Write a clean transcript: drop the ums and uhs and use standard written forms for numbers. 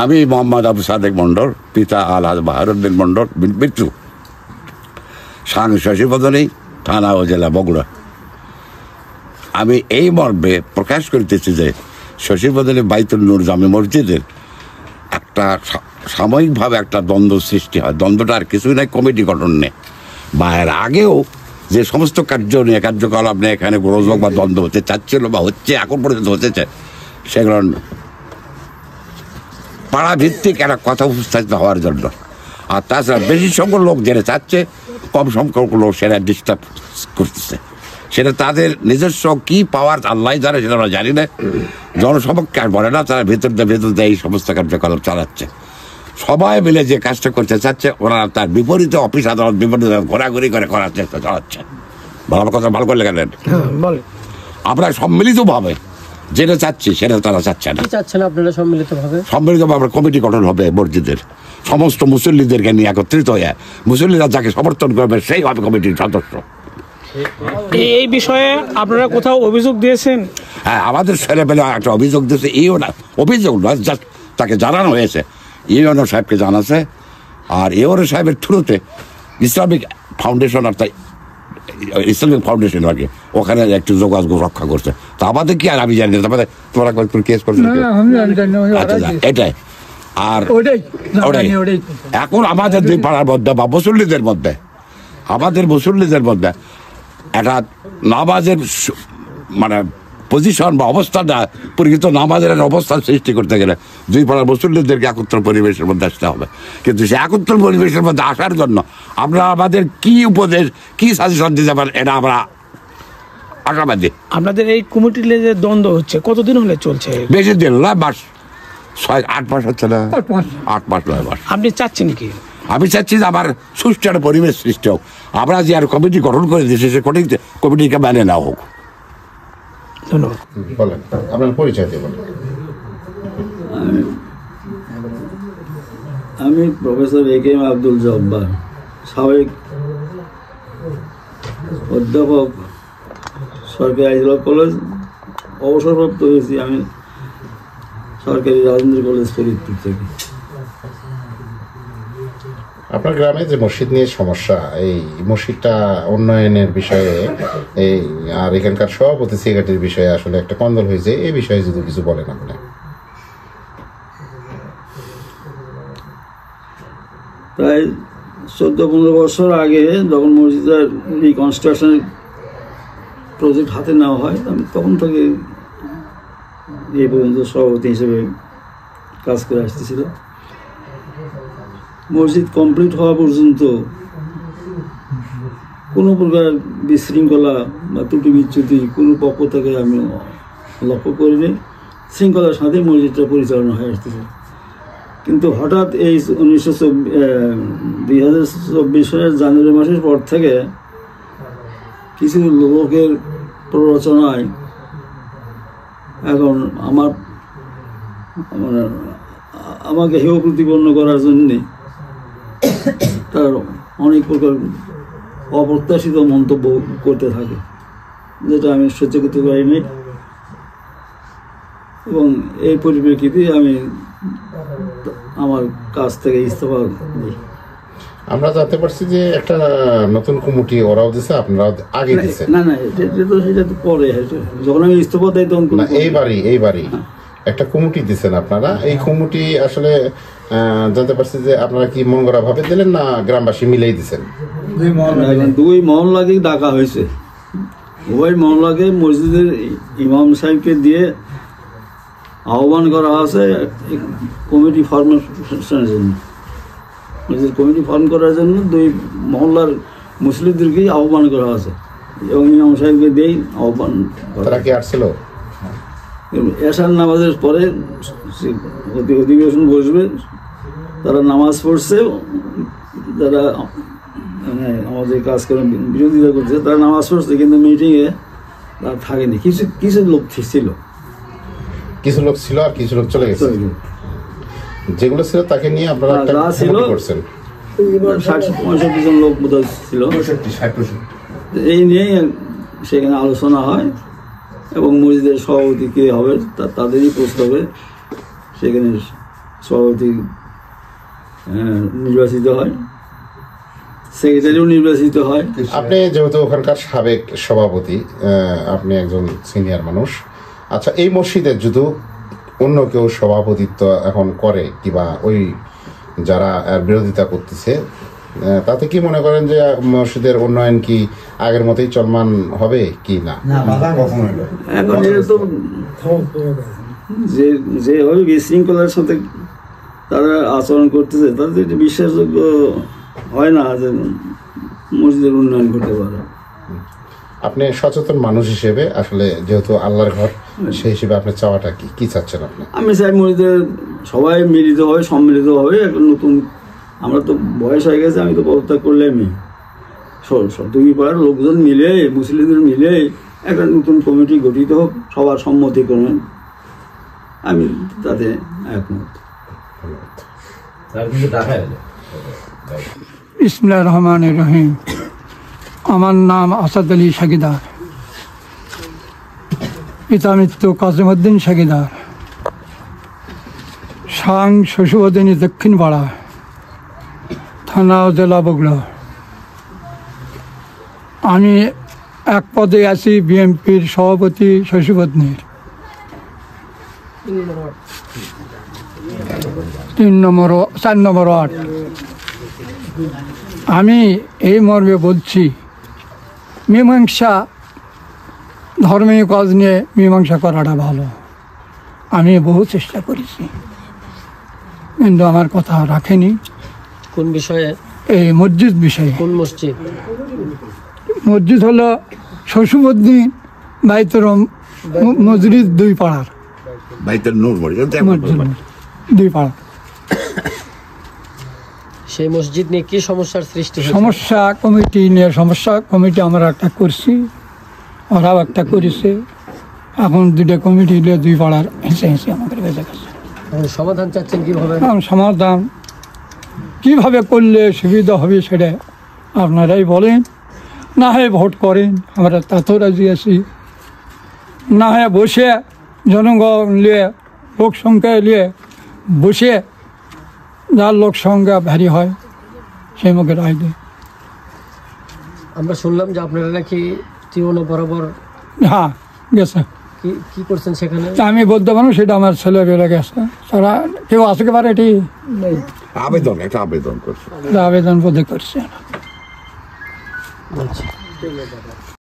আমি মোহাম্মদ আবু সাদেক মন্ডল, পিতা আলহাজ বাহারুদ্দিন মন্ডল মৃত্যু, সাং শশীবদনী, থানা ও জেলা বগুড়া। আমি এই মর্মে প্রকাশ করিতেছি যে শশীবদনী বাইতুল নূর জামে মসজিদের একটা সাময়িকভাবে একটা দ্বন্দ্ব সৃষ্টি হয়। দ্বন্দ্বটা আর কিছুই নাই, কমিটি গঠন নেই বা এর আগেও যে সমস্ত কার্যকলাপ নিয়ে এখানে গোলযোগ বা দ্বন্দ্ব হতে চাচ্ছিল বা হচ্ছে, এখন পর্যন্ত হতেছে, সেগুলো পাড়াভিত্তিক একটা কথা উপস্থাপিত হওয়ার জন্য। আর তাছাড়া বেশি সংখ্যক লোক যেটা চাচ্ছে, কম সংখ্যক লোক সেটা ডিস্টার্ব করতেছে। সেটা তাদের নিজস্ব কি পাওয়ার আল্লাহ জানে, সেটা আমরা জানি না, জনসমক্ষে আর বলে না, তারা ভেতর দিয়ে এই সমস্ত কার্যকলাপ চালাচ্ছে। সবাই মিলে যে কাজটা করতে চাচ্ছে, ওরা তার বিপরীতে অফিস আদালত বিপরীতে ঘোরাঘুরি করে করার চেষ্টা চালাচ্ছে। ভালো কথা ভালো করে গেলেন। আমরা সম্মিলিতভাবে যেটা চাচ্ছি সেটা তারা চাচ্ছে না। আপনারা সম্মিলিতভাবে কমিটি গঠন হবে মসজিদের, সমস্ত মুসল্লিদেরকে নিয়ে একত্রিত হয়ে মুসল্লিরা যাকে সমর্থন করবে সেই হবে কমিটির সদস্য। এই বিষয়ে আপনারা কোথাও অভিযোগ দিয়েছেন? হ্যাঁ, আমাদের ছেলেপেলে একটা অভিযোগ দিয়েছে। অভিযোগ নয়, জাস্ট তাকে জানানো হয়েছে, ইউএনও সাহেবকে জানাছে। আর ইউএনও সাহেবের থ্রুতে ইসলামিক ফাউন্ডেশন, অর্থাৎ ইসলামিক ফাউন্ডেশন আর কি, ওখানে একটু যোগাযোগ রক্ষা করছে। তা আমাদের কি আর আমি জানি না, তারপরে তোমরা কেস করছো এটাই। আর ওটাই এখন আমাদের দুই পাড়ার মধ্যে বা মুসল্লিদের মধ্যে, আমাদের মুসল্লিদের মধ্যে একটা নামাজের মানে পজিশন বা অবস্থানটা পরিচিত, নামাজের অবস্থান সৃষ্টি করতে গেলে দুই পাড়ার মুসল্লিদেরকে একত্র পরিবেশের মধ্যে আসতে হবে। কিন্তু সে একত্র পরিবেশের মধ্যে আসার জন্য আমরা আমাদের কি উপদেশ, কি সাজেশন দিতে পারেন, এটা আমরা আশাবাদী। আপনাদের এই কমিটির যে দ্বন্দ্ব হচ্ছে কতদিন হলে চলছে? বেশি দিন না, মাস 6-8 মাস হচ্ছে না, 8 মাস 9 মাস। আপনি চাচ্ছেন কি? আমি চাচ্ছি যে আমার সুষ্ঠু একটা পরিবেশ সৃষ্টি হোক। আমরা যে আর কমিটি গঠন করে দিয়েছি, সে কমিটিকে মানে না হোক। ধন্যবাদ। বলেন আপনার পরিচয় দেবেন। আমি প্রফেসর এ.কে.এম. আব্দুল জব্বার, সাবেক অধ্যাপক, সরকারি আইজলা কলেজ, অবসরপ্রাপ্ত হয়েছি আমি সরকারি রাজেন্দ্র কলেজ ফরিদপুর থেকে। আপনার গ্রামে যে মসজিদ নিয়ে সমস্যা, এই মসজিদটা উন্নয়নের বিষয়ে এই আর এখানকার সভাপতি সেক্রেটারির বিষয়ে আসলে একটা কন্দল হয়েছে, এই বিষয়ে যদি কিছু বলেন আপনি। প্রায় 14-15 বছর আগে যখন মসজিদের রিকনস্ট্রাকশনের প্রজেক্ট হাতে নেওয়া হয়, আমি তখন থেকে এই পর্যন্ত সভাপতি হিসেবে কাজ করে আসতেছিল। মসজিদ কমপ্লিট হওয়া পর্যন্ত কোনো প্রকার বিশৃঙ্খলা বা ত্রুটি বিচ্যুতি কোনো পক্ষ থেকে আমি লক্ষ্য করিনি। শৃঙ্খলার সাথে মসজিদটা পরিচালনা হয়ে আসতেছে। কিন্তু হঠাৎ এই 2024 সালের জানুয়ারি মাসের পর থেকে কিছু লোকের প্ররোচনায় এখন আমাকে হেয় প্রতিপন্ন করার জন্যে তার অনেক প্রকার অপ্রত্যাশিত মন্তব্য করতে থাকে, যেটা আমি সহ্য করতে পারিনি। এবং এই পরিপ্রেক্ষিতে আমি আমার কাজ থেকে ইস্তফা দিই। আমরা জানতে পারছি যে একটা নতুন কমিটি ওরাও দিছে, আপনারা আগে দিছে। না সেটা তো পরে, যখন আমি ইস্তফা দেই তখন এইবারই একটা কমিটি দিচ্ছেন আপনারা। এই কমিটি আসলে জানতে পারছি যে আপনারা কি মন করা ভাবে দিলেন না গ্রামবাসী মিলেই দিচ্ছেন? দুই মহল্লাকে ডাকা হয়েছে। উভয় মহল্লাকে মসজিদের ইমাম সাহেবকে দিয়ে আহ্বান করা আছে কমিটি ফর্মেশনের জন্য। মসজিদ কমিটি ফর্ম করার জন্য দুই মহল্লার মুসলিমদেরকেই আহ্বান করা আছে এবং ইমাম সাহেবকে দিয়েই আহ্বান। তারা কি আসছিল? এশার নামাজের পরে অধিবেশন বসবে, তারা নামাজ পড়ছে, যারা মানে আমাদের কাজকর্ম বিরোধিতা করছে তারা নামাজ পড়ছে, কিন্তু মিটিংয়ে তারা থাকেনি। কিছু লোক ছিল, আর কিছু লোক চলে গেছে। যেগুলো ছিল তাকে নিয়ে আপনারা করছেন। 60-65 জন লোক বোধহয় ছিল। এই নিয়ে সেখানে আলোচনা হয় এবং মসজিদের সভাপতি কে হবে তাদেরই প্রস্তাবে সেখানে সভাপতি নির্বাচিত হয়, সেক্রেটারিও নির্বাচিত হয়। আপনি যেহেতু ওখানকার সাবেক সভাপতি, আপনি একজন সিনিয়র মানুষ। আচ্ছা, এই মসজিদের যদি অন্য কেউ সভাপতিত্ব এখন করে কিংবা ওই যারা এর বিরোধিতা করতেছে, তাতে কি মনে করেন যে মসজিদের উন্নয়ন কি আগের মতোই চলমান হবে কি না? এখন এটা তো যেভাবে বিশৃঙ্খলার সাথে তারা আচরণ করতেছে, তাদের এটা বিশ্বাসযোগ্য হয় না যে মসজিদের উন্নয়ন করতে পারে। আপনি সচেতন মানুষ হিসেবে আসলে যেহেতু আল্লাহর ঘর, সেই হিসেবে আপনার চাওয়াটা কি চাচ্ছেন আপনি? আমি চাই মসজিদের সবাই মিলিত হবে, সম্মিলিত হবে একটা নতুন, আমরা তো বয়স হয়ে গেছে, আমি তো পদত্যাগ করলে আমি দুই পাড়ার লোকজন মিলে, মুসলিমদের মিলে একটা নতুন কমিটি গঠিত হোক, সবার সম্মতিক্রমে, আমি তাতে একমত। বিসমিল্লাহির রহমানির রহিম। আমার নাম আসাদ আলী সাগিদার, পিতা মৃত্যু কাজিমউদ্দিন সাগিদার, সাং শশুবদিনী দক্ষিণ পাড়া, থানা ও জেলা বগুড়া। আমি এক পদে আছি বিএনপির সভাপতি শশুবদিনীর 4 নম্বর ওয়ার্ড। আমি এই মর্মে বলছি, মীমাংসা, ধর্মীয় কাজ নিয়ে মীমাংসা করাটা ভালো। আমি বহু চেষ্টা করেছি, কিন্তু আমার কথা রাখেনি। কোন বিষয়ে? এই মসজিদ বিষয়ে। কোন মসজিদ? মসজিদ হলো শশুবদ্দিন বাইতুর মসজিদ 2 পাড়ার, বাইতুল নূর মসজিদ মসজিদ 2 পাড়া। সেই মসজিদ নিয়ে কি সমস্যার সৃষ্টি হয়েছে? সমস্যা কমিটি নিয়ে সমস্যা। কমিটি আমরা একটা করছি, ওরাও একটা করেছে। এখন 2টা কমিটি নিয়ে 2 পাড়ার হেসে হেসে আমাদের বেঁচে গেছে। সমাধান চাচ্ছেন কিভাবে? সমাধান কিভাবে করলে সুবিধা হবে সেটা আপনারাই বলেন। না হয় ভোট করেন, আমরা তাতেও রাজি আছি। না হয় বসে জনগণ নিয়ে, লোক সংখ্যা নিয়ে বসে, যার লোক সংখ্যা ভারী হয় সেই মুখে রায় দেয়। আমরা শুনলাম যে আপনারা নাকি ত্রিভুবন বরাবর হ্যাঁ গেছে। কি করছেন সেখানে? আমি বলতে পারবো, সেটা আমার ছেলে বেড়ে গেছে। তারা কেউ আসতে পারে, এটি একটা আবেদন করছে, আবেদন বোধ করছে। আচ্ছা।